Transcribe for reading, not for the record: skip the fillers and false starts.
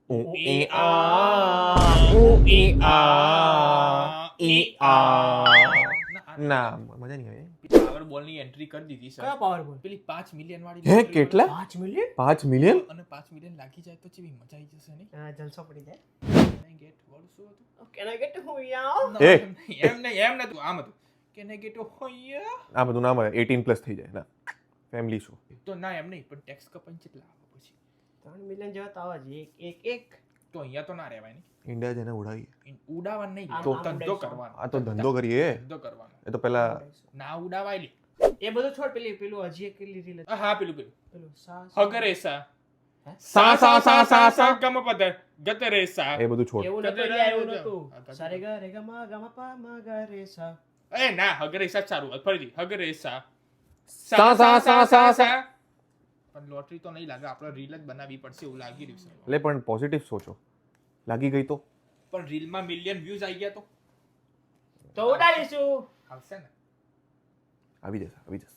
ઈ આ. ના મજા નહીં આવે. પાવર બોલ ની એન્ટ્રી કરી દીધી સર. કયા પાવરબોલ? પેલી 5 મિલિયન વાળી હે lottery કેટલા? 5 મિલિયન? 5 મિલિયન? અને 5 મિલિયન લાગી જાય તો કેવી મજા આવી જશે ને. જલસો પડી જાય. Can I get what શું હતું? કેન આઈ ગેટ હું યાર? ના, એ. એમ નતું આમ હતું. Can I get a hoya? આ બધું ના મળે 18 પ્લસ થઈ જાય ના ફેમિલી શો. તો ના એમ નહીં પણ ટેક્સ કપાઈને કેટલા આવે પછી 3 મિલિયન જેવા તો આવા જ એક તો અહીંયા તો ના રહેવાય ને. ઇન્ડિયા જેને ઉડાવીએ ઉડાવવાનું નહીં આમ તો આમ ધંધો ઉડાઈશું. કરવાનો. આ તો ધંધો કરીએ ધંધો કરવાનો. એ તો પેલા ના ઉડાવાય લે. એ બધું છોડ પેલું હજી એક રીલ હા પેલું પેલું સા હગરેસા સા સા સા સા સા ગમ પદ ગતરેસા. એ બધું છોડ. એવું નતું ગધેડા એવું નતું. નતું સારે ગા રે ગા મા ગા મા પા મા ગા રે સા. એ ના હગરેસા સારું ફરીથી હગરેસા સા સા સા સા સા. પણ લોટરી તો નહીં લાગે આપણે રીલ જ બનાવવી પડશે એવું લાગી રહ્યું છે. એટલે પણ પોઝિટિવ સોચો લાગી ગઈ તો પણ રીલમાં મિલિયન વ્યૂઝ આવી ગયા તો ઉડાડીશું. આવશે ને. આવી જશે